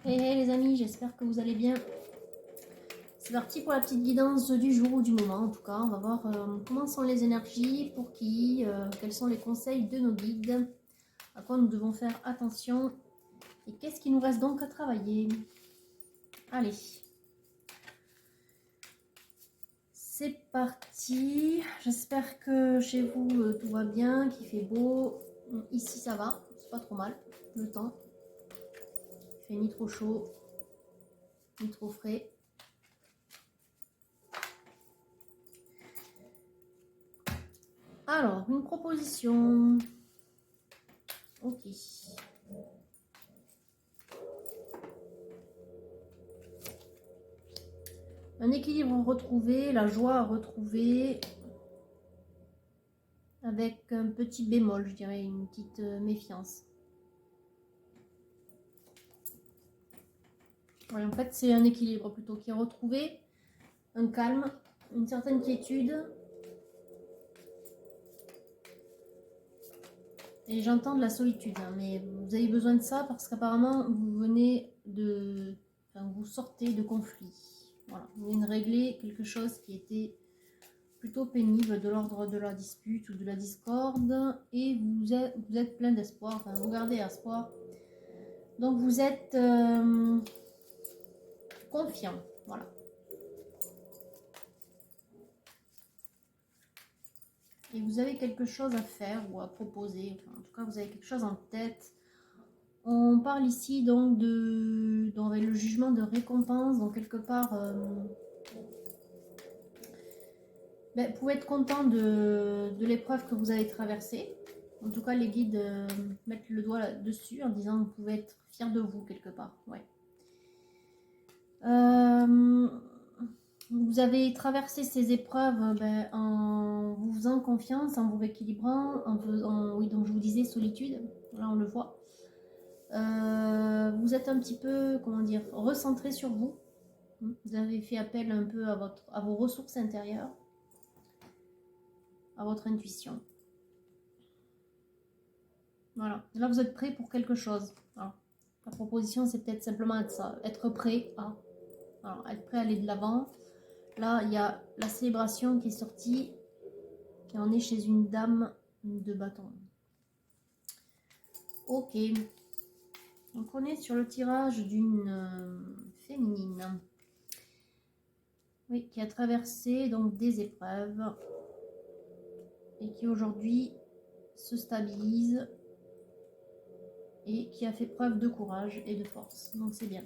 Hey les amis, j'espère que vous allez bien. C'est parti pour la petite guidance du jour ou du moment. En tout cas, on va voir comment sont les énergies, pour qui, quels sont les conseils de nos guides, à quoi nous devons faire attention et qu'est-ce qui nous reste donc à travailler. Allez, c'est parti. J'espère que chez vous tout va bien, qu'il fait beau. Ici ça va, c'est pas trop mal le temps. Il fait ni trop chaud, ni trop frais. Alors, une proposition. Ok. Un équilibre retrouvé, la joie à retrouver, avec un petit bémol, je dirais, une petite méfiance. Ouais, en fait, c'est un équilibre plutôt qui est retrouvé, un calme, une certaine quiétude. Et j'entends de la solitude, hein, mais vous avez besoin de ça parce qu'apparemment, vous venez de... Enfin, vous sortez de conflits. Voilà, vous venez de régler quelque chose qui était plutôt pénible, de l'ordre de la dispute ou de la discorde, et vous êtes plein d'espoir, enfin, vous gardez espoir. Donc vous êtes confiant, voilà. Et vous avez quelque chose à faire ou à proposer, enfin, en tout cas vous avez quelque chose en tête. On parle ici donc dans le jugement de récompense, donc quelque part, vous pouvez être content de l'épreuve que vous avez traversée. En tout cas, les guides mettent le doigt dessus en disant que vous pouvez être fier de vous quelque part. Ouais. Vous avez traversé ces épreuves en vous faisant confiance, en vous rééquilibrant, en faisant, oui, donc je vous disais solitude, là on le voit. Vous êtes un petit peu, comment dire, recentré sur vous. Vous avez fait appel un peu à vos ressources intérieures, à votre intuition. Voilà. Là, vous êtes prêt pour quelque chose. Alors, la proposition, c'est peut-être simplement être ça, être prêt à, alors, être prêt à aller de l'avant. Là, il y a la célébration qui est sortie. Et on est chez une dame de bâton. Ok. Donc on est sur le tirage d'une féminine. Oui, qui a traversé donc des épreuves. Et qui aujourd'hui se stabilise. Et qui a fait preuve de courage et de force. Donc c'est bien.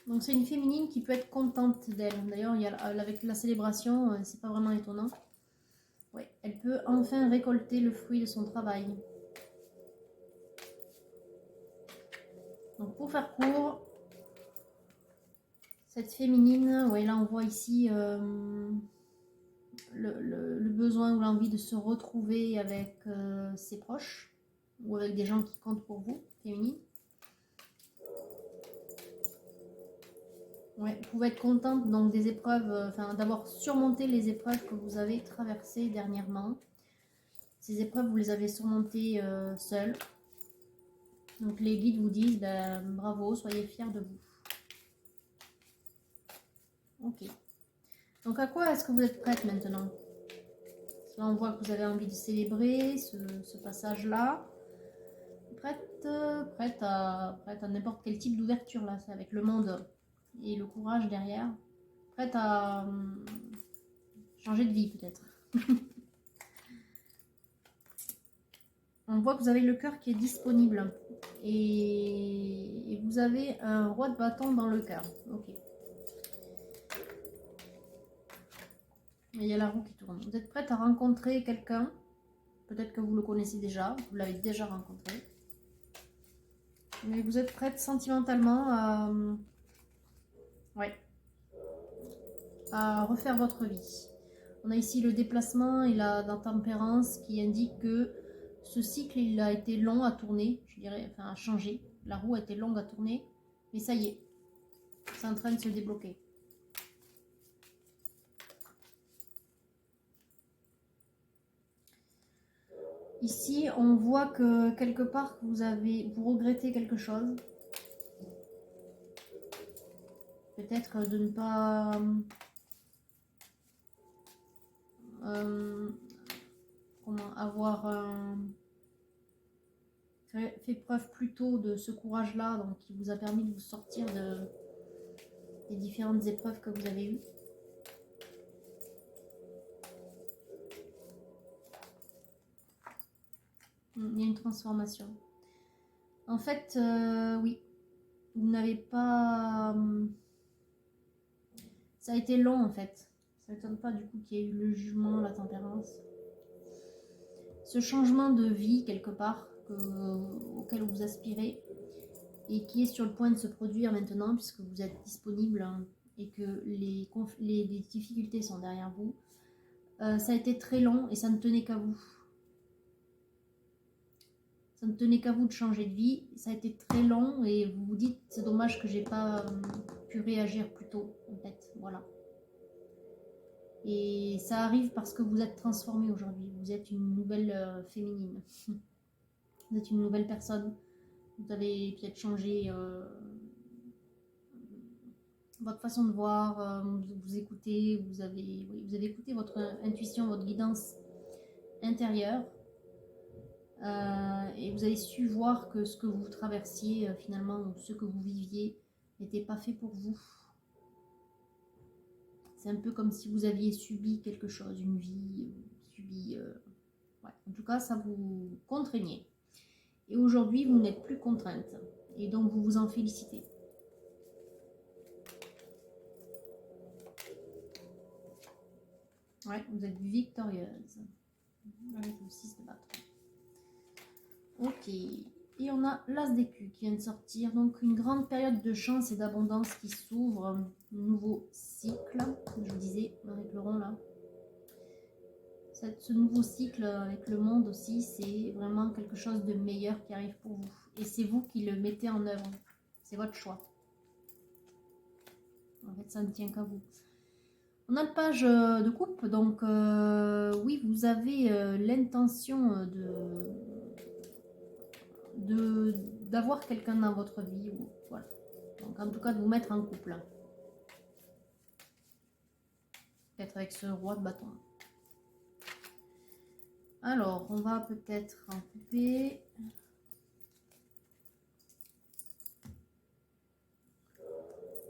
Donc c'est une féminine qui peut être contente d'elle. D'ailleurs, avec la célébration, c'est pas vraiment étonnant. Ouais, elle peut enfin récolter le fruit de son travail. Donc pour faire court, cette féminine, ouais, là on voit ici le besoin ou l'envie de se retrouver avec ses proches ou avec des gens qui comptent pour vous, féminine. Ouais, vous pouvez être contente donc des épreuves, d'avoir surmonté les épreuves que vous avez traversées dernièrement. Ces épreuves, vous les avez surmontées seules. Donc les guides vous disent bravo, soyez fiers de vous. Ok. Donc à quoi est-ce que vous êtes prête maintenant? Là on voit que vous avez envie de célébrer ce passage-là. Prête à n'importe quel type d'ouverture là, c'est avec le monde et le courage derrière. Prête à changer de vie peut-être. On voit que vous avez le cœur qui est disponible et vous avez un roi de bâton dans le cœur. Ok. Et il y a la roue qui tourne. Vous êtes prête à rencontrer quelqu'un. Peut-être que vous le connaissez déjà, vous l'avez déjà rencontré. Mais vous êtes prête sentimentalement à refaire votre vie. On a ici le déplacement et la tempérance qui indique que ce cycle il a été long à tourner, je dirais, enfin à changer. La roue a été longue à tourner, mais ça y est, c'est en train de se débloquer. Ici, on voit que quelque part, vous regrettez quelque chose. Peut-être de ne pas avoir fait preuve plus tôt de ce courage-là, donc qui vous a permis de vous sortir des différentes épreuves que vous avez eues. Il y a une transformation. En fait, oui, vous n'avez pas... ça a été long en fait. Ça n'étonne pas du coup qu'il y ait eu le jugement, la tempérance. Ce changement de vie quelque part auquel vous aspirez et qui est sur le point de se produire maintenant puisque vous êtes disponible et que les difficultés sont derrière vous. Ça a été très long et ça ne tenait qu'à vous. Ça ne tenait qu'à vous de changer de vie. Ça a été très long et vous vous dites c'est dommage que j'ai pas pu réagir plus tôt en fait. Voilà. Et ça arrive parce que vous êtes transformé aujourd'hui. Vous êtes une nouvelle féminine. Vous êtes une nouvelle personne. Vous avez peut-être changé votre façon de voir, vous écoutez, vous avez écouté votre intuition, votre guidance intérieure. Et vous avez su voir que ce que vous traversiez finalement, ou ce que vous viviez, n'était pas fait pour vous. C'est un peu comme si vous aviez subi quelque chose, une vie, subi... ouais. En tout cas, ça vous contraignait. Et aujourd'hui, vous n'êtes plus contrainte. Et donc, vous vous en félicitez. Ouais, vous êtes victorieuse. Avec le 6 de bâton. Ok. Et on a l'As d'écu qui vient de sortir. Donc, une grande période de chance et d'abondance qui s'ouvre. Un nouveau cycle, comme je vous disais, avec le rond là. Ce nouveau cycle avec le monde aussi, c'est vraiment quelque chose de meilleur qui arrive pour vous. Et c'est vous qui le mettez en œuvre. C'est votre choix. En fait, ça ne tient qu'à vous. On a le page de coupe, donc oui, vous avez l'intention d'avoir quelqu'un dans votre vie. Ou, voilà. Donc en tout cas, de vous mettre en couple. Peut-être avec ce roi de bâton. Alors, on va peut-être en couper.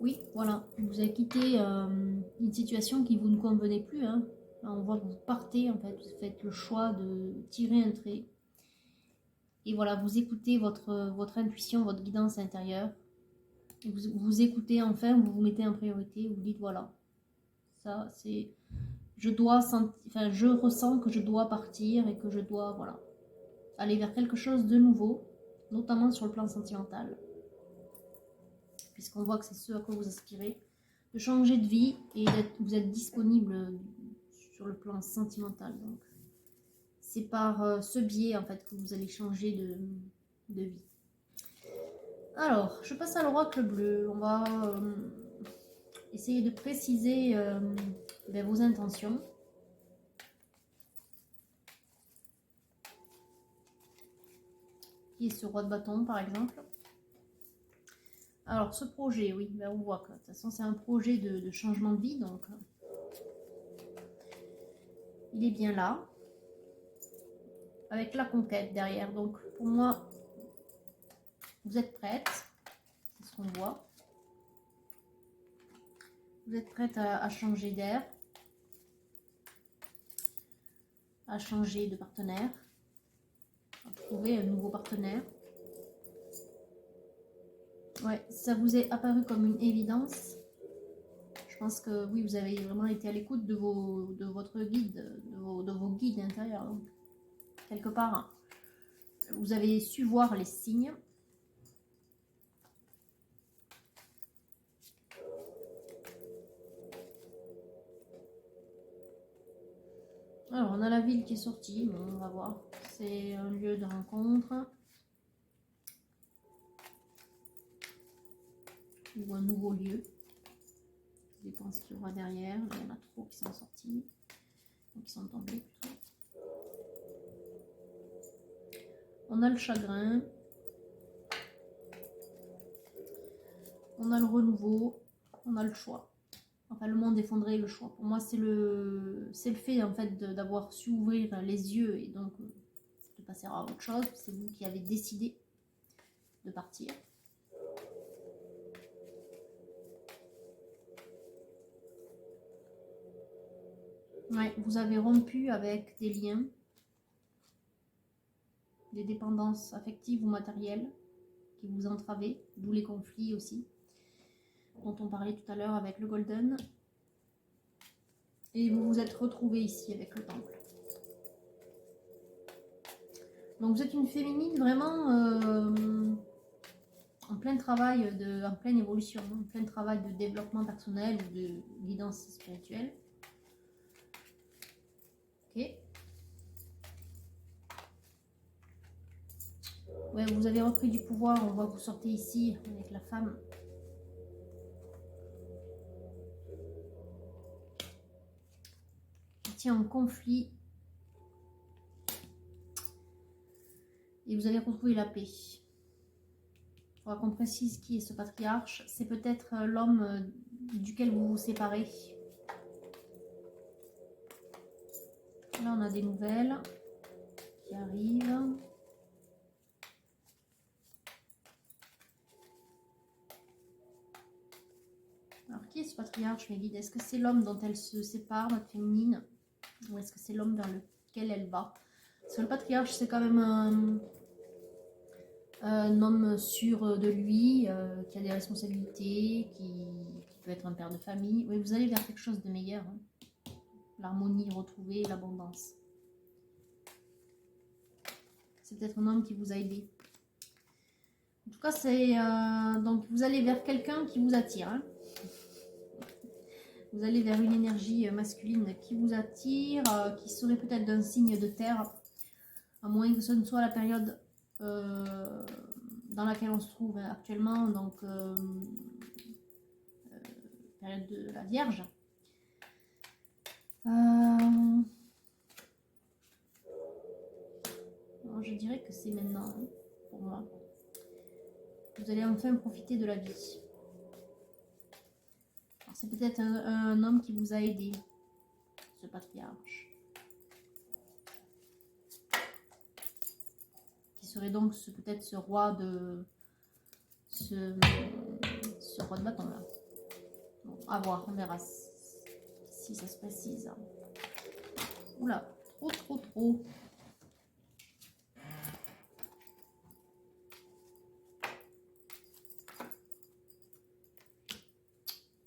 Oui, voilà, vous avez quitté une situation qui vous ne convenait plus. Hein. Là, on voit que vous partez, en fait, vous faites le choix de tirer un trait. Et voilà, vous écoutez votre intuition, votre guidance intérieure. Et vous écoutez enfin, vous vous mettez en priorité, vous dites voilà, ça c'est... je ressens que je dois partir et que je dois, voilà, aller vers quelque chose de nouveau, notamment sur le plan sentimental. Puisqu'on voit que c'est ce à quoi vous aspirez, de changer de vie et vous êtes disponible sur le plan sentimental. Donc, c'est par ce biais en fait que vous allez changer de vie. Alors, je passe à l'oracle bleu. On va essayer de préciser vos intentions. Qui est ce roi de bâton par exemple. Alors, ce projet, oui, ben, on voit que de toute façon, c'est un projet de changement de vie, donc il est bien là, avec la conquête derrière. Donc, pour moi, vous êtes prête, c'est ce qu'on voit. Vous êtes prête à changer d'air, à changer de partenaire, à trouver un nouveau partenaire. Ouais, ça vous est apparu comme une évidence. Je pense que oui, vous avez vraiment été à l'écoute de votre guide, de vos guides intérieurs. Donc, quelque part, vous avez su voir les signes. Alors, on a la ville qui est sortie, bon, on va voir. C'est un lieu de rencontre. Ou un nouveau lieu. Ça dépend ce qu'il y aura derrière. Là, il y en a trop qui sont sortis. Donc, qui sont tombés plutôt. On a le chagrin. On a le renouveau. On a le choix. Enfin, le monde effondré, le choix. Pour moi, c'est le fait en fait d'avoir su ouvrir les yeux et donc de passer à autre chose. C'est vous qui avez décidé de partir. Ouais, vous avez rompu avec des liens, des dépendances affectives ou matérielles qui vous entravaient, d'où les conflits aussi, dont on parlait tout à l'heure avec le Golden. Et vous vous êtes retrouvés ici avec le Temple. Donc vous êtes une féminine vraiment en plein travail, en pleine évolution, en plein travail de développement personnel ou de guidance spirituelle. Ok. Ouais, vous avez repris du pouvoir, on voit que vous sortez ici avec la femme. Qui tient en conflit. Et vous allez retrouver la paix. Il faudra qu'on précise qui est ce patriarche. C'est peut-être l'homme duquel vous vous séparez. Là, on a des nouvelles qui arrivent. Alors, qui est ce patriarche, mes guides? Est-ce que c'est l'homme dont elle se sépare, notre féminine? Ou est-ce que c'est l'homme vers lequel elle va? Parce que le patriarche, c'est quand même un homme sûr de lui, qui a des responsabilités, qui peut être un père de famille. Oui, vous allez vers quelque chose de meilleur. Hein. L'harmonie retrouvée, l'abondance. C'est peut-être un homme qui vous a aidé. En tout cas, c'est donc vous allez vers quelqu'un qui vous attire. Hein. Vous allez vers une énergie masculine qui vous attire, qui serait peut-être d'un signe de terre, à moins que ce ne soit la période dans laquelle on se trouve actuellement, donc période de la Vierge. Je dirais que c'est maintenant, hein, pour moi. Vous allez enfin profiter de la vie. C'est peut-être un homme qui vous a aidé, ce patriarche. Qui serait donc peut-être ce roi de... Ce roi de bâton là. Bon, à voir, on verra si ça se précise. Oula, trop.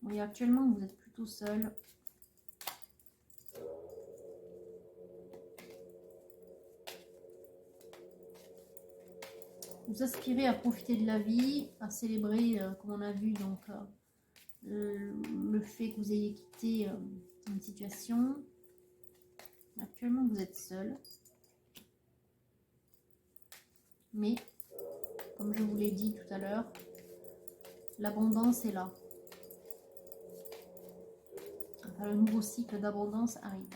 Oui, actuellement, vous êtes plutôt seul. Vous aspirez à profiter de la vie, à célébrer, comme on a vu, donc le fait que vous ayez quitté une situation. Actuellement, vous êtes seul. Mais, comme je vous l'ai dit tout à l'heure, l'abondance est là. Enfin, le nouveau cycle d'abondance arrive.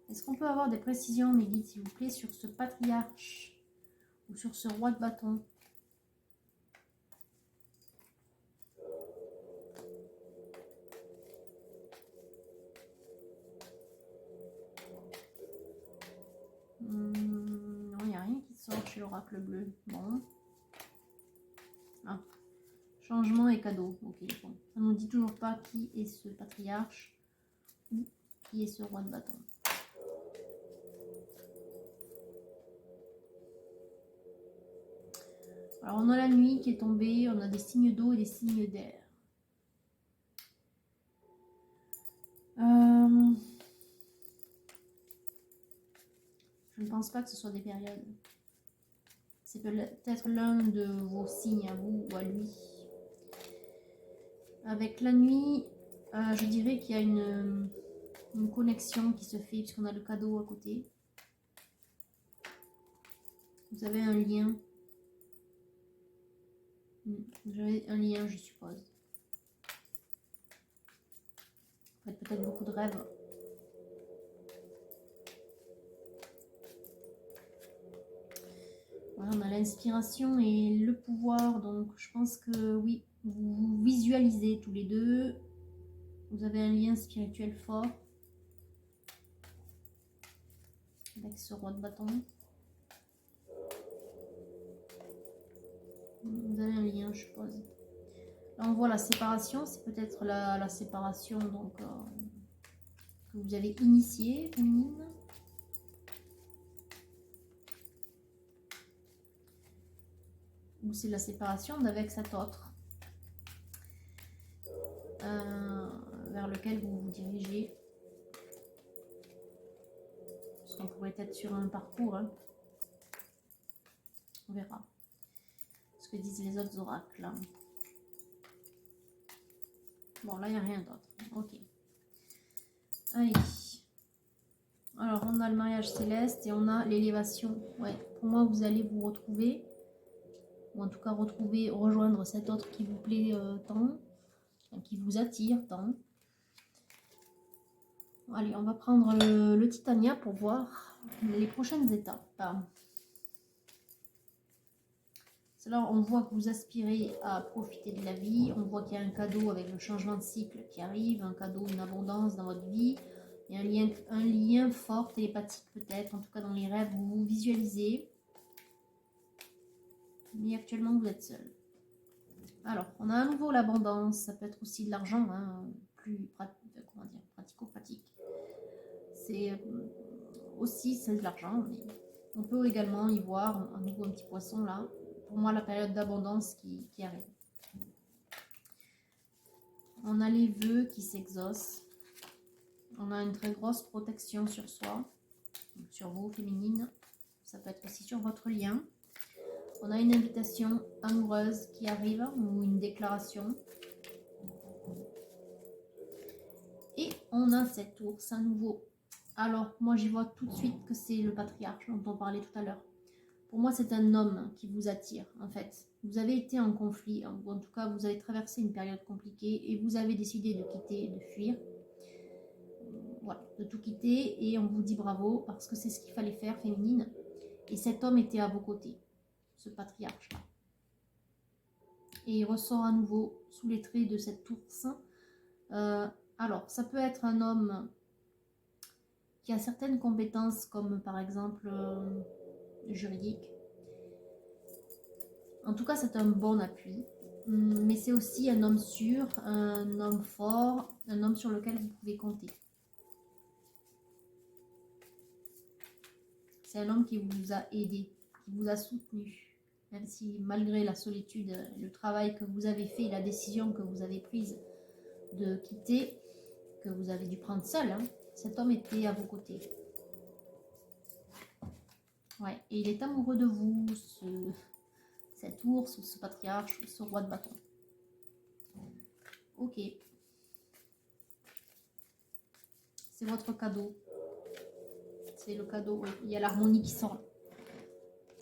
Est-ce qu'on peut avoir des précisions, mes guides, s'il vous plaît, sur ce patriarche ou sur ce roi de bâton? Non, il n'y a rien qui sort chez l'oracle bleu. Bon. Ah. Changement et cadeau. Ok, bon. Ça ne nous dit toujours pas qui est ce patriarche ou qui est ce roi de bâton. Alors, on a la nuit qui est tombée, on a des signes d'eau et des signes d'air. Je ne pense pas que ce soit des périodes. C'est peut-être l'un de vos signes à vous ou à lui. Avec la nuit, je dirais qu'il y a une connexion qui se fait puisqu'on a le cadeau à côté. Vous avez un lien. Vous avez un lien, je suppose. Vous faites peut-être beaucoup de rêves. Voilà, on a l'inspiration et le pouvoir, donc je pense que oui, vous vous visualisez tous les deux. Vous avez un lien spirituel fort avec ce roi de bâton. Vous avez un lien, je suppose. Là, on voit la séparation, c'est peut-être la séparation donc, que vous avez initiée, féminine. Ou c'est la séparation d'avec cet autre vers lequel vous vous dirigez. Parce qu'on pourrait être sur un parcours. Hein. On verra ce que disent les autres oracles. Bon, là, il n'y a rien d'autre. Ok. Allez. Alors, on a le mariage céleste et on a l'élévation. Ouais, pour moi, vous allez vous retrouver. Ou en tout cas, rejoindre cet autre qui vous plaît tant. Qui vous attire tant. Allez, on va prendre le Titania pour voir les prochaines étapes. Là, on voit que vous aspirez à profiter de la vie. On voit qu'il y a un cadeau avec le changement de cycle qui arrive, un cadeau, une abondance dans votre vie. Il y a un lien fort, télépathique peut-être, en tout cas dans les rêves, vous vous visualisez. Mais actuellement, vous êtes seul. Alors, on a à nouveau l'abondance, ça peut être aussi de l'argent, hein, plus pratico-pratique. C'est aussi c'est de l'argent, mais on peut également y voir à nouveau un petit poisson là. Pour moi, la période d'abondance qui arrive. On a les vœux qui s'exaucent. On a une très grosse protection sur soi, sur vous, féminine. Ça peut être aussi sur votre lien. On a une invitation amoureuse qui arrive ou une déclaration. Et on a cette ours à nouveau. Alors, moi, j'y vois tout de suite que c'est le patriarche dont on parlait tout à l'heure. Pour moi, c'est un homme qui vous attire, en fait. Vous avez été en conflit, ou en tout cas, vous avez traversé une période compliquée et vous avez décidé de quitter, de fuir. Voilà, de tout quitter et on vous dit bravo parce que c'est ce qu'il fallait faire, féminine. Et cet homme était à vos côtés, ce patriarche-là. Et il ressort à nouveau sous les traits de cette ours. Alors, ça peut être un homme qui a certaines compétences comme par exemple juridique. En tout cas, c'est un bon appui. Mais c'est aussi un homme sûr, un homme fort, un homme sur lequel vous pouvez compter. C'est un homme qui vous a aidé, qui vous a soutenu. Même si malgré la solitude, le travail que vous avez fait, la décision que vous avez prise de quitter, que vous avez dû prendre seul, hein, cet homme était à vos côtés. Ouais, et il est amoureux de vous, cet ours, ce patriarche, ce roi de bâton. Ok. C'est votre cadeau. C'est le cadeau, oui. Il y a l'harmonie qui sort.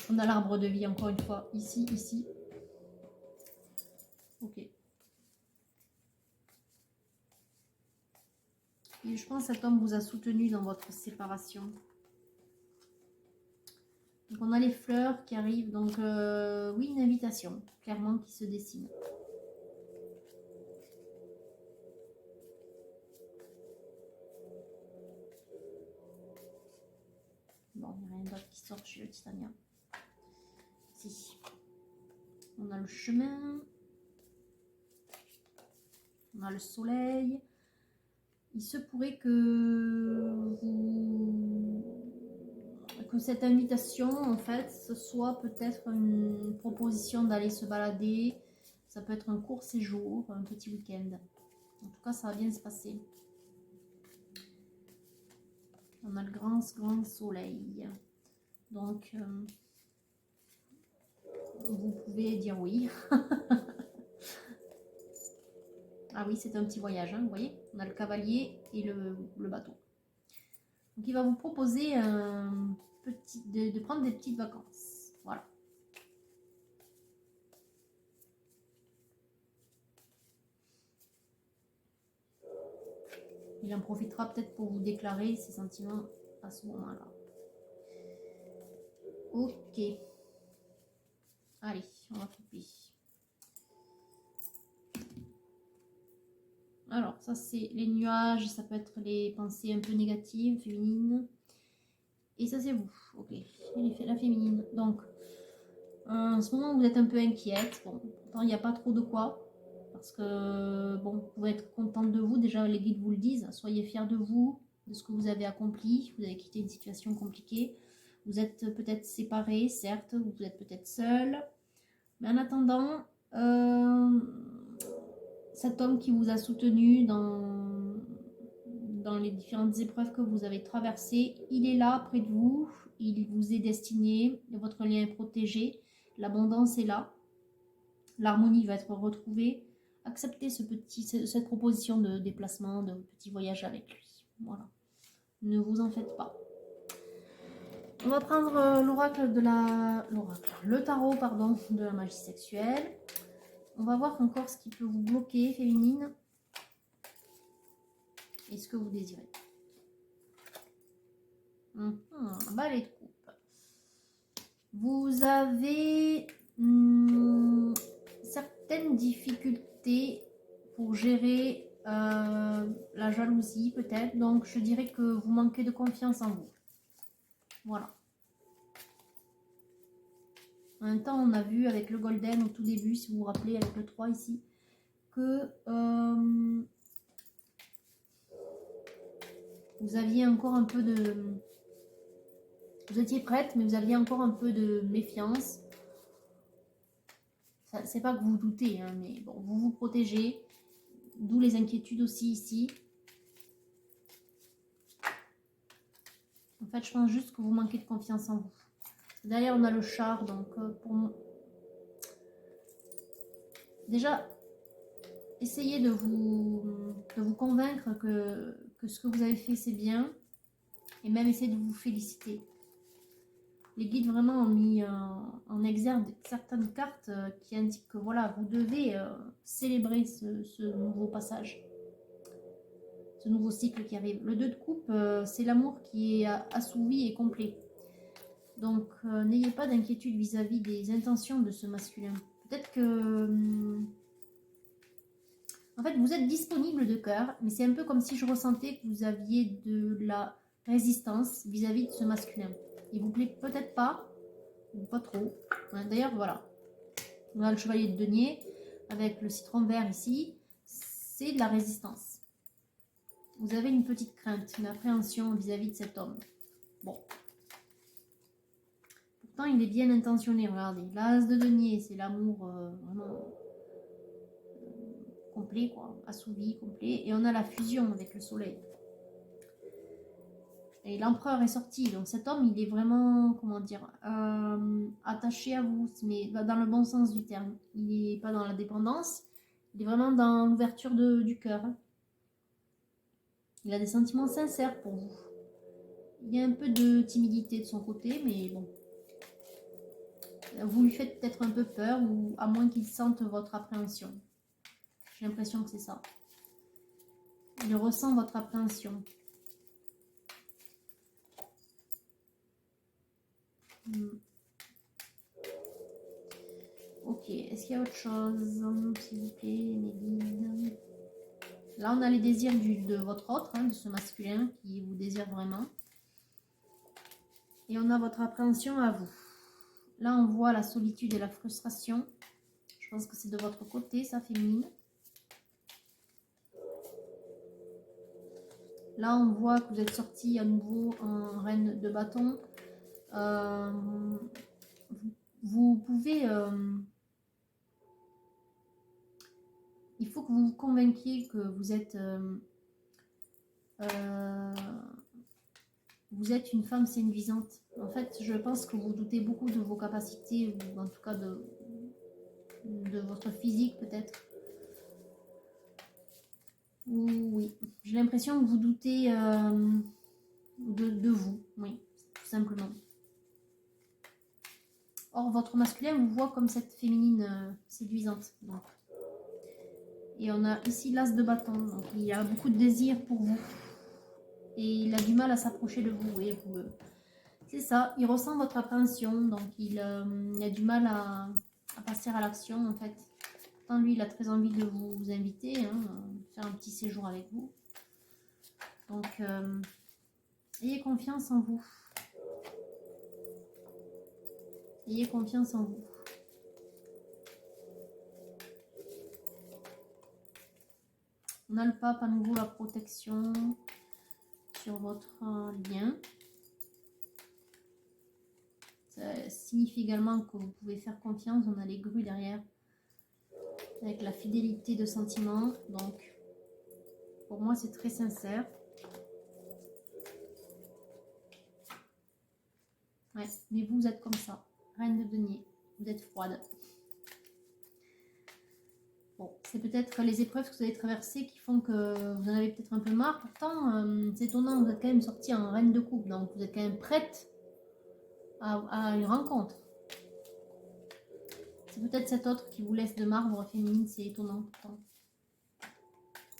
On a l'arbre de vie, encore une fois. Ici, ici. Ok. Et je pense que cet homme vous a soutenu dans votre séparation. Donc on a les fleurs qui arrivent. Donc oui, une invitation, clairement, qui se dessine. Bon, il n'y a rien d'autre qui sort chez le Titania. Si. On a le chemin. On a le soleil. Il se pourrait que cette invitation, en fait, ce soit peut-être une proposition d'aller se balader. Ça peut être un court séjour, un petit week-end. En tout cas, ça va bien se passer. On a le grand soleil. Donc, vous pouvez dire oui. Ah oui, c'est un petit voyage, hein, vous voyez. On a le cavalier et le bateau. Donc, il va vous proposer de prendre des petites vacances. Voilà. Il en profitera peut-être pour vous déclarer ses sentiments à ce moment-là. Ok. Allez, on va couper. Alors, ça c'est les nuages, ça peut être les pensées un peu négatives, féminines. Et ça c'est vous, ok, la féminine. Donc, en ce moment vous êtes un peu inquiète. Bon, pourtant il n'y a pas trop de quoi. Parce que, bon, vous pouvez être contente de vous. Déjà, les guides vous le disent. Soyez fiers de vous, de ce que vous avez accompli. Vous avez quitté une situation compliquée. Vous êtes peut-être séparés, certes. Vous êtes peut-être seul. Mais en attendant, cet homme qui vous a soutenu dans les différentes épreuves que vous avez traversées, il est là près de vous, il vous est destiné, votre lien est protégé, l'abondance est là, l'harmonie va être retrouvée. Acceptez cette proposition de déplacement, de petit voyage avec lui. Voilà. Ne vous en faites pas. On va prendre le tarot pardon, de la magie sexuelle. On va voir encore ce qui peut vous bloquer, féminine, et ce que vous désirez. Balai de coupe. Vous avez certaines difficultés pour gérer la jalousie, peut-être. Donc, je dirais que vous manquez de confiance en vous. Voilà. En même temps, on a vu avec le Golden au tout début, si vous vous rappelez, avec le 3 ici, que vous aviez encore un peu de... Vous étiez prête, mais vous aviez encore un peu de méfiance. C'est pas que vous doutez, hein, mais bon, vous vous protégez. D'où les inquiétudes aussi ici. En fait, je pense juste que vous manquez de confiance en vous. Derrière, on a le char, donc déjà, essayez de vous convaincre que ce que vous avez fait, c'est bien. Et même essayez de vous féliciter. Les guides vraiment ont mis en exergue certaines cartes qui indiquent que voilà, vous devez célébrer ce nouveau passage. Ce nouveau cycle qui arrive. Le 2 de coupe, c'est l'amour qui est assouvi et complet. Donc, n'ayez pas d'inquiétude vis-à-vis des intentions de ce masculin. Peut-être que... en fait, vous êtes disponible de cœur, mais c'est un peu comme si je ressentais que vous aviez de la résistance vis-à-vis de ce masculin. Il vous plaît peut-être pas, ou pas trop. D'ailleurs, voilà. On a le chevalier de denier avec le citron vert ici. C'est de la résistance. Vous avez une petite crainte, une appréhension vis-à-vis de cet homme. Bon. Pourtant, il est bien intentionné, regardez. L'as de denier, c'est l'amour vraiment complet, quoi. Assouvi, complet. Et on a la fusion avec le soleil. Et l'empereur est sorti. Donc cet homme, il est vraiment, comment dire, attaché à vous, mais dans le bon sens du terme. Il n'est pas dans la dépendance, il est vraiment dans l'ouverture du cœur. Il a des sentiments sincères pour vous. Il y a un peu de timidité de son côté, mais bon. Vous lui faites peut-être un peu peur, ou à moins qu'il sente votre appréhension. J'ai l'impression que c'est ça. Il ressent votre appréhension. Ok, est-ce qu'il y a autre chose, s'il vous plaît, mes guides? Là, on a les désirs de votre autre, de ce masculin qui vous désire vraiment. Et on a votre appréhension à vous. Là, on voit la solitude et la frustration. Je pense que c'est de votre côté, ça, féminine. Là, on voit que vous êtes sorti à nouveau en reine de bâton. Vous pouvez... il faut que vous vous convainquiez que vous êtes une femme séduisante. En fait, je pense que vous doutez beaucoup de vos capacités, ou en tout cas de votre physique peut-être. Oui, j'ai l'impression que vous doutez de vous, oui, tout simplement. Or, votre masculin vous voit comme cette féminine séduisante. Donc. Et on a ici l'as de bâton, donc il y a beaucoup de désir pour vous. Et il a du mal à s'approcher de vous. C'est ça, il ressent votre appréhension, donc il a du mal à passer à l'action en fait. Pourtant lui il a très envie de vous inviter, hein, faire un petit séjour avec vous. Donc ayez confiance en vous. Ayez confiance en vous. On a le pape à nouveau, la protection sur votre lien. Ça signifie également que vous pouvez faire confiance. On a les grues derrière avec la fidélité de sentiment. Donc pour moi c'est très sincère. Ouais, mais vous êtes comme ça. Reine de denier. Vous êtes froide. Bon, c'est peut-être les épreuves que vous avez traversées qui font que vous en avez peut-être un peu marre. Pourtant, c'est étonnant, vous êtes quand même sortie en reine de coupe. Donc, vous êtes quand même prête à une rencontre. C'est peut-être cet autre qui vous laisse de marbre féminine. C'est étonnant pourtant.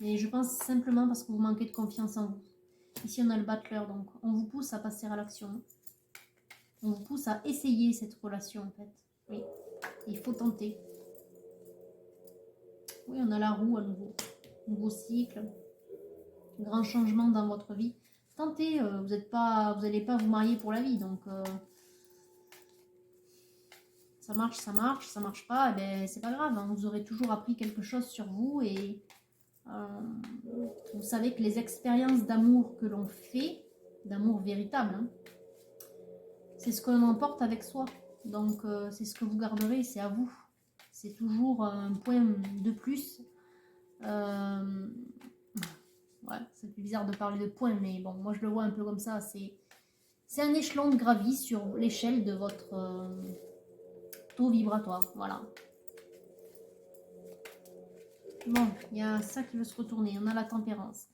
Mais je pense simplement parce que vous manquez de confiance en vous. Ici, on a le battleur. Donc, on vous pousse à passer à l'action. On vous pousse à essayer cette relation, en fait. Oui, il faut tenter. Oui, on a la roue à nouveau. Nouveau cycle. Grand changement dans votre vie. Tentez, vous n'allez pas vous marier pour la vie. Donc, ça marche pas, eh ben, c'est pas grave. Hein, vous aurez toujours appris quelque chose sur vous et vous savez que les expériences d'amour que l'on fait, d'amour véritable, hein, c'est ce qu'on emporte avec soi. Donc, c'est ce que vous garderez, c'est à vous. C'est toujours un point de plus. Ouais, c'est bizarre de parler de points, mais bon, moi je le vois un peu comme ça. C'est un échelon de gravi sur l'échelle de votre taux vibratoire. Voilà. Bon, il y a ça qui veut se retourner. On a la tempérance.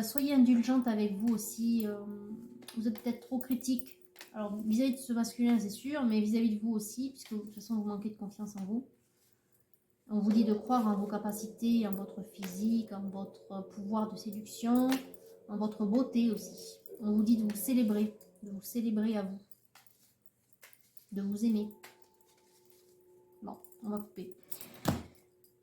Soyez indulgente avec vous aussi. Vous êtes peut-être trop critique. Alors, vis-à-vis de ce masculin, c'est sûr, mais vis-à-vis de vous aussi, puisque de toute façon, vous manquez de confiance en vous. On vous dit de croire en vos capacités, en votre physique, en votre pouvoir de séduction, en votre beauté aussi. On vous dit de vous célébrer à vous, de vous aimer. Bon, on va couper.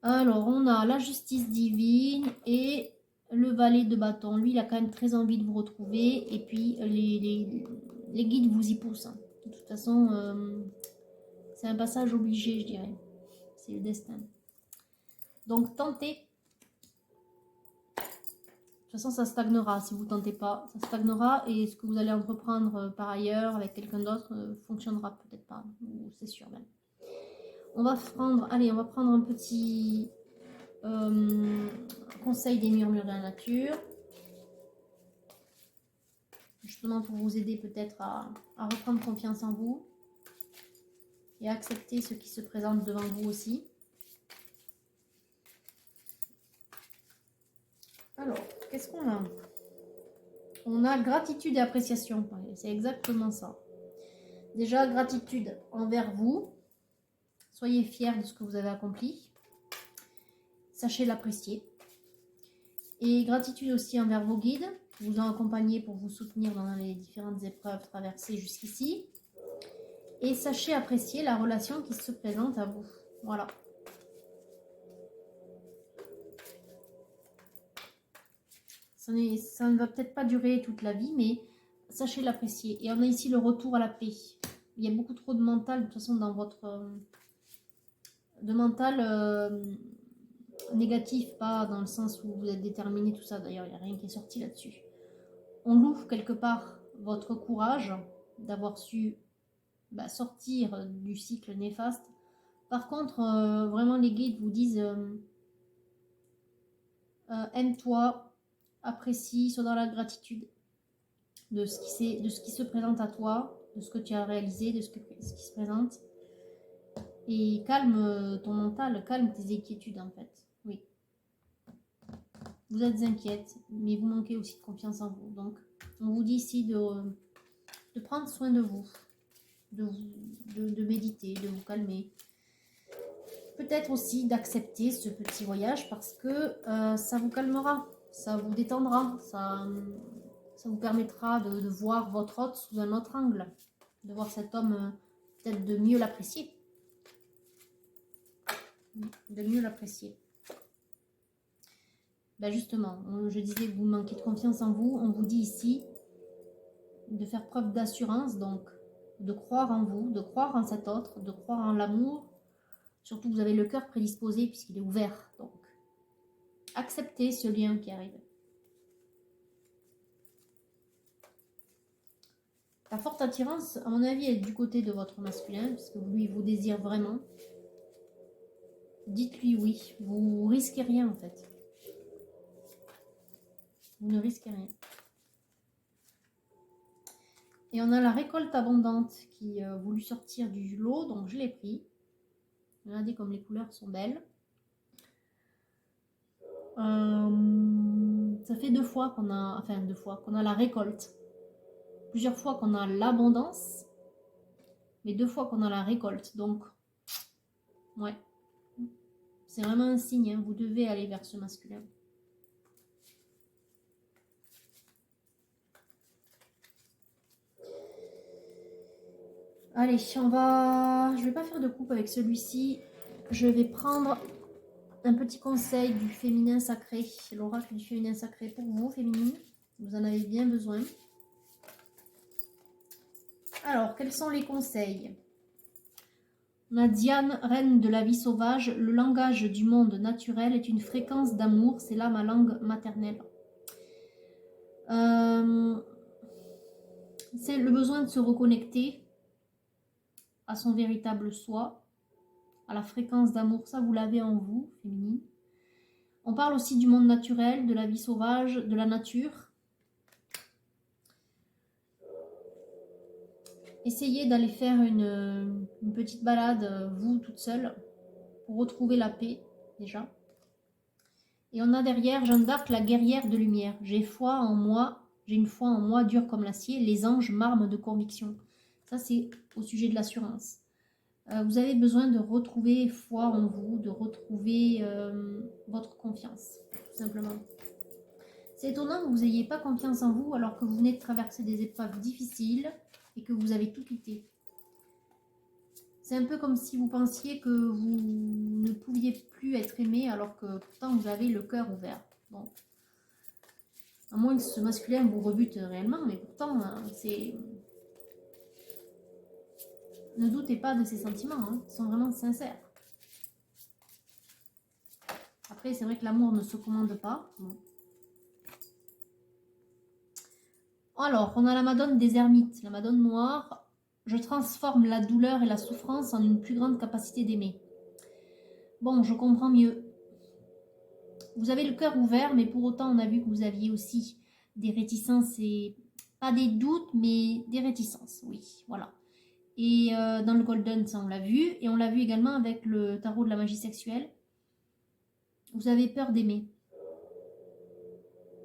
Alors, on a la justice divine et le valet de bâton. Lui, il a quand même très envie de vous retrouver. Et puis, les guides vous y poussent. Hein. De toute façon, c'est un passage obligé, je dirais. C'est le destin. Donc, tentez. De toute façon, ça stagnera si vous ne tentez pas. Ça stagnera et ce que vous allez entreprendre par ailleurs avec quelqu'un d'autre fonctionnera peut-être pas. C'est sûr même. On va prendre un petit conseil des murmures de la nature. Justement pour vous aider peut-être à reprendre confiance en vous. Et à accepter ce qui se présente devant vous aussi. Alors, qu'est-ce qu'on a ? On a gratitude et appréciation. C'est exactement ça. Déjà, gratitude envers vous. Soyez fiers de ce que vous avez accompli. Sachez l'apprécier. Et gratitude aussi envers vos guides, qui vous ont accompagné pour vous soutenir dans les différentes épreuves traversées jusqu'ici. Et sachez apprécier la relation qui se présente à vous. Voilà. Ça ne va peut-être pas durer toute la vie, mais sachez l'apprécier. Et on a ici le retour à la paix. Il y a beaucoup trop de mental, de toute façon, dans votre... négatif, pas dans le sens où vous êtes déterminé, tout ça. D'ailleurs, il n'y a rien qui est sorti là-dessus. On loue quelque part votre courage d'avoir su sortir du cycle néfaste. Par contre, vraiment, les guides vous disent aime-toi, apprécie, sois dans la gratitude de ce qui se présente à toi, de ce que tu as réalisé, de ce qui se présente. Et calme ton mental, calme tes inquiétudes en fait. Oui. Vous êtes inquiète, mais vous manquez aussi de confiance en vous. Donc, on vous dit ici de prendre soin de vous, de méditer, de vous calmer. Peut-être aussi d'accepter ce petit voyage parce que ça vous calmera, ça vous détendra, ça vous permettra de voir votre hôte sous un autre angle, de voir cet homme peut-être de mieux l'apprécier. de mieux l'apprécier. Ben justement, je disais que vous manquez de confiance en vous. On vous dit ici de faire preuve d'assurance, donc de croire en vous, de croire en cet autre, de croire en l'amour. Surtout, vous avez le cœur prédisposé puisqu'il est ouvert. Donc, acceptez ce lien qui arrive. La forte attirance, à mon avis, est du côté de votre masculin, puisque lui, vous désire vraiment. Dites-lui oui. Vous risquez rien, en fait. Vous ne risquez rien. Et on a la récolte abondante qui a voulu sortir du lot, donc je l'ai pris. Regardez comme les couleurs sont belles. Ça fait 2 fois qu'on a, enfin 2 fois, qu'on a la récolte. Plusieurs fois qu'on a l'abondance, mais 2 fois qu'on a la récolte. Donc, ouais, c'est vraiment un signe, hein. Vous devez aller vers ce masculin. Allez, je vais pas faire de coupe avec celui-ci. Je vais prendre un petit conseil du féminin sacré, l'oracle du féminin sacré pour vous, féminine. Vous en avez bien besoin. Alors, quels sont les conseils? On a Diane, reine de la vie sauvage. Le langage du monde naturel est une fréquence d'amour. C'est là ma langue maternelle. C'est le besoin de se reconnecter à son véritable soi, à la fréquence d'amour. Ça, vous l'avez en vous, féminine. On parle aussi du monde naturel, de la vie sauvage, de la nature. Essayez d'aller faire une petite balade, vous, toute seule, pour retrouver la paix, déjà. Et on a derrière Jeanne d'Arc, la guerrière de lumière. J'ai foi en moi, j'ai une foi en moi dure comme l'acier, les anges m'arment de conviction. Ça, c'est au sujet de l'assurance. Vous avez besoin de retrouver foi en vous, de retrouver votre confiance, tout simplement. C'est étonnant que vous n'ayez pas confiance en vous alors que vous venez de traverser des épreuves difficiles et que vous avez tout quitté. C'est un peu comme si vous pensiez que vous ne pouviez plus être aimé alors que pourtant vous avez le cœur ouvert. Bon. À moins que ce masculin vous rebute réellement, mais pourtant c'est... Ne doutez pas de ces sentiments, hein. Ils sont vraiment sincères. Après, c'est vrai que l'amour ne se commande pas. Bon. Alors, on a la Madone des ermites, la Madone noire. Je transforme la douleur et la souffrance en une plus grande capacité d'aimer. Bon, je comprends mieux. Vous avez le cœur ouvert, mais pour autant, on a vu que vous aviez aussi des réticences et... Pas des doutes, mais des réticences, oui, voilà. Et dans le Golden, ça on l'a vu. Et on l'a vu également avec le tarot de la magie sexuelle. Vous avez peur d'aimer.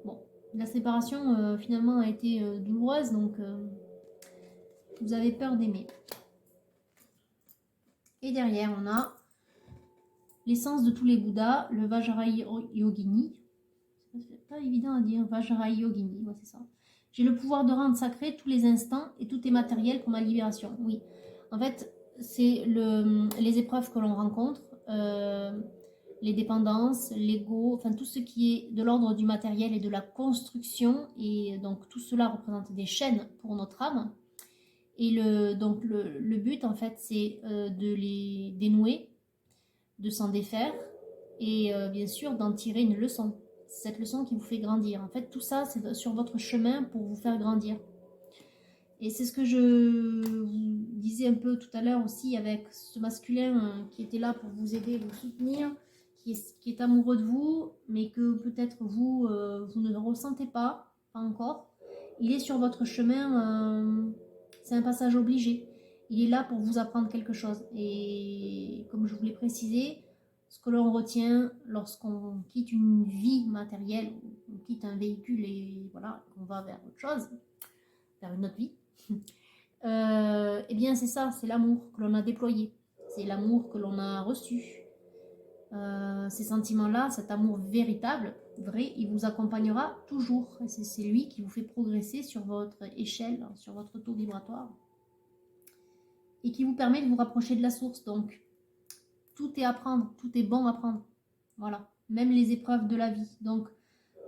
Bon, la séparation finalement a été douloureuse, donc vous avez peur d'aimer. Et derrière, on a l'essence de tous les Bouddhas, le Vajrayogini. C'est pas évident à dire, Vajrayogini, ouais, c'est ça. J'ai le pouvoir de rendre sacré tous les instants et tout est matériel pour ma libération. Oui, en fait, c'est les épreuves que l'on rencontre, les dépendances, l'ego, enfin tout ce qui est de l'ordre du matériel et de la construction. Et donc tout cela représente des chaînes pour notre âme. Et le but, en fait, c'est de les dénouer, de s'en défaire et bien sûr d'en tirer une leçon. C'est cette leçon qui vous fait grandir. En fait, tout ça, c'est sur votre chemin pour vous faire grandir. Et c'est ce que je vous disais un peu tout à l'heure aussi avec ce masculin qui était là pour vous aider, vous soutenir, qui est amoureux de vous, mais que peut-être vous, vous ne le ressentez pas encore. Il est sur votre chemin, c'est un passage obligé. Il est là pour vous apprendre quelque chose. Et comme je vous l'ai précisé, ce que l'on retient lorsqu'on quitte une vie matérielle, on quitte un véhicule et voilà, qu'on va vers autre chose, vers une autre vie, eh bien c'est ça, c'est l'amour que l'on a déployé, c'est l'amour que l'on a reçu. Ces sentiments-là, cet amour véritable, vrai, il vous accompagnera toujours. C'est lui qui vous fait progresser sur votre échelle, sur votre taux vibratoire et qui vous permet de vous rapprocher de la source. Donc, tout est à prendre, tout est bon à prendre. Voilà, même les épreuves de la vie. Donc,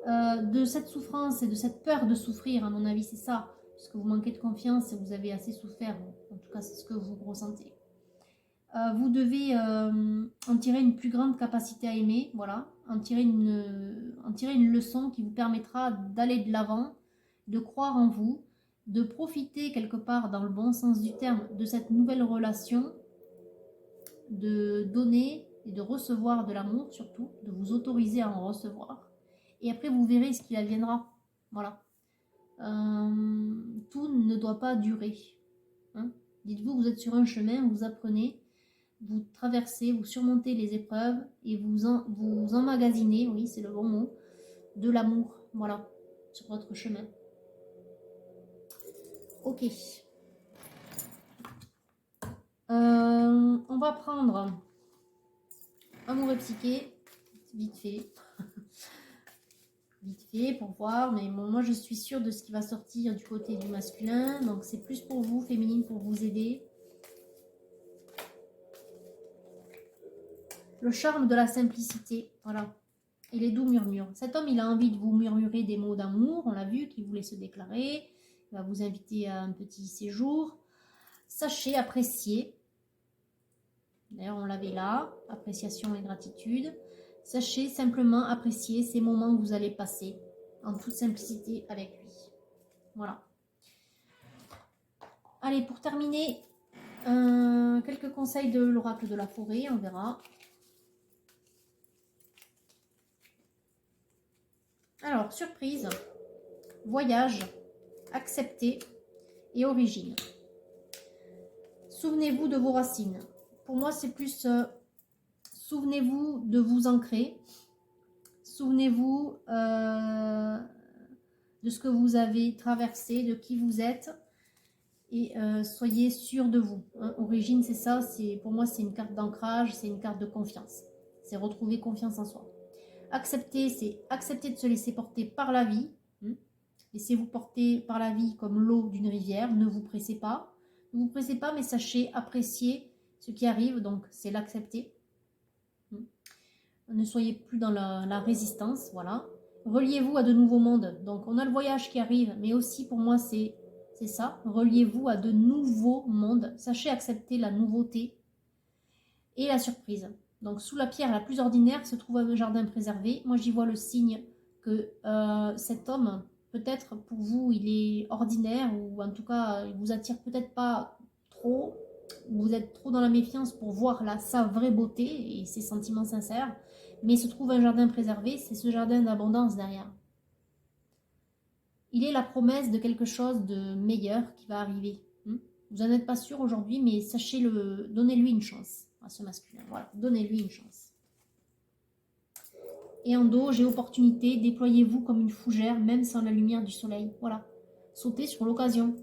de cette souffrance et de cette peur de souffrir, à mon avis, c'est ça. Parce que vous manquez de confiance et vous avez assez souffert. En tout cas, c'est ce que vous ressentez. Vous devez en tirer une plus grande capacité à aimer, voilà, en tirer une leçon qui vous permettra d'aller de l'avant, de croire en vous, de profiter quelque part dans le bon sens du terme de cette nouvelle relation, de donner et de recevoir de l'amour surtout, de vous autoriser à en recevoir. Et après vous verrez ce qu'il adviendra. Voilà. Tout ne doit pas durer. Hein. Dites-vous, vous êtes sur un chemin, vous apprenez, vous traversez, vous surmontez les épreuves et vous emmagasinez, oui c'est le bon mot, de l'amour, voilà, sur votre chemin. Ok. On va prendre amour et psyché, vite fait. Vite fait pour voir, mais bon, moi je suis sûre de ce qui va sortir du côté du masculin, donc c'est plus pour vous, féminine, pour vous aider. Le charme de la simplicité, voilà. Et les doux murmures. Cet homme, il a envie de vous murmurer des mots d'amour, on l'a vu, qu'il voulait se déclarer. Il va vous inviter à un petit séjour. Sachez apprécier. D'ailleurs, on l'avait là, appréciation et gratitude. Sachez simplement apprécier ces moments que vous allez passer en toute simplicité avec lui. Voilà. Allez, pour terminer, quelques conseils de l'oracle de la forêt, on verra. Alors, surprise, voyage, accepter et origine. Souvenez-vous de vos racines. Pour moi, c'est plus souvenez-vous de vous ancrer. Souvenez-vous de ce que vous avez traversé, de qui vous êtes. Et soyez sûr de vous. Hein. Origine, c'est ça. Pour moi, c'est une carte d'ancrage, c'est une carte de confiance. C'est retrouver confiance en soi. Accepter, c'est accepter de se laisser porter par la vie. Laissez-vous porter par la vie comme l'eau d'une rivière. Ne vous pressez pas. Ne vous pressez pas, mais sachez apprécier ce qui arrive. Donc, c'est l'accepter. Ne soyez plus dans la résistance. Voilà. Reliez-vous à de nouveaux mondes. Donc, on a le voyage qui arrive, mais aussi pour moi, c'est ça. Reliez-vous à de nouveaux mondes. Sachez accepter la nouveauté et la surprise. Donc, sous la pierre la plus ordinaire se trouve un jardin préservé. Moi, j'y vois le signe que cet homme, peut-être pour vous, il est ordinaire ou en tout cas, il vous attire peut-être pas trop. Vous êtes trop dans la méfiance pour voir sa vraie beauté et ses sentiments sincères. Mais il se trouve un jardin préservé, c'est ce jardin d'abondance derrière. Il est la promesse de quelque chose de meilleur qui va arriver. Vous n'en êtes pas sûr aujourd'hui, mais sachez-le, donnez-lui une chance à ce masculin. Voilà, donnez-lui une chance. Et en dos, j'ai opportunité, déployez-vous comme une fougère, même sans la lumière du soleil. Voilà, sautez sur l'occasion.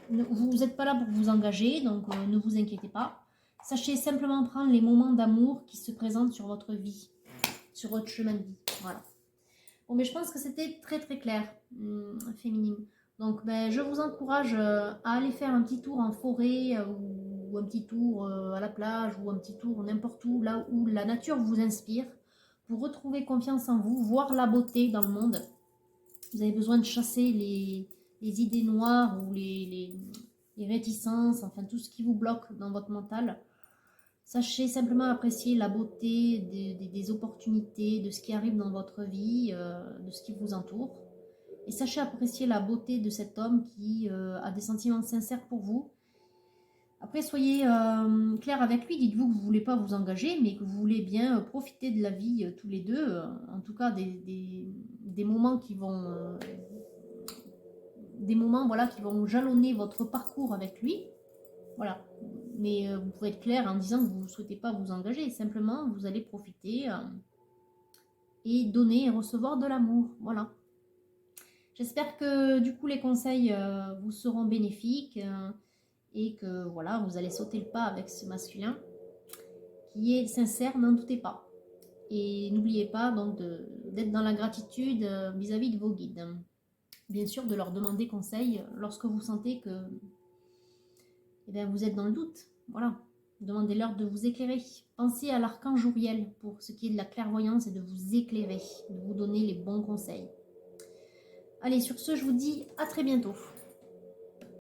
Vous n'êtes pas là pour vous engager, donc ne vous inquiétez pas. Sachez simplement prendre les moments d'amour qui se présentent sur votre vie, sur votre chemin de vie. Voilà. Bon, mais je pense que c'était très très clair, féminine. Donc, je vous encourage à aller faire un petit tour en forêt ou un petit tour à la plage ou un petit tour n'importe où, là où la nature vous inspire, pour retrouver confiance en vous, voir la beauté dans le monde. Vous avez besoin de chasser les idées noires ou les réticences, enfin tout ce qui vous bloque dans votre mental. Sachez simplement apprécier la beauté des opportunités, de ce qui arrive dans votre vie, de ce qui vous entoure. Et sachez apprécier la beauté de cet homme qui a des sentiments sincères pour vous. Après, soyez clair avec lui. Dites-vous que vous ne voulez pas vous engager, mais que vous voulez bien profiter de la vie tous les deux. En tout cas, des moments qui vont... des moments voilà, qui vont jalonner votre parcours avec lui. Voilà. Mais vous pouvez être clair en disant que vous ne souhaitez pas vous engager. Simplement, vous allez profiter et donner et recevoir de l'amour. Voilà. J'espère que du coup les conseils vous seront bénéfiques et que voilà, vous allez sauter le pas avec ce masculin qui est sincère, n'en doutez pas. Et n'oubliez pas donc d'être dans la gratitude vis-à-vis de vos guides. Bien sûr, de leur demander conseil lorsque vous sentez que vous êtes dans le doute. Voilà. Demandez-leur de vous éclairer. Pensez à l'archange Uriel pour ce qui est de la clairvoyance et de vous éclairer, de vous donner les bons conseils. Allez, sur ce, je vous dis à très bientôt.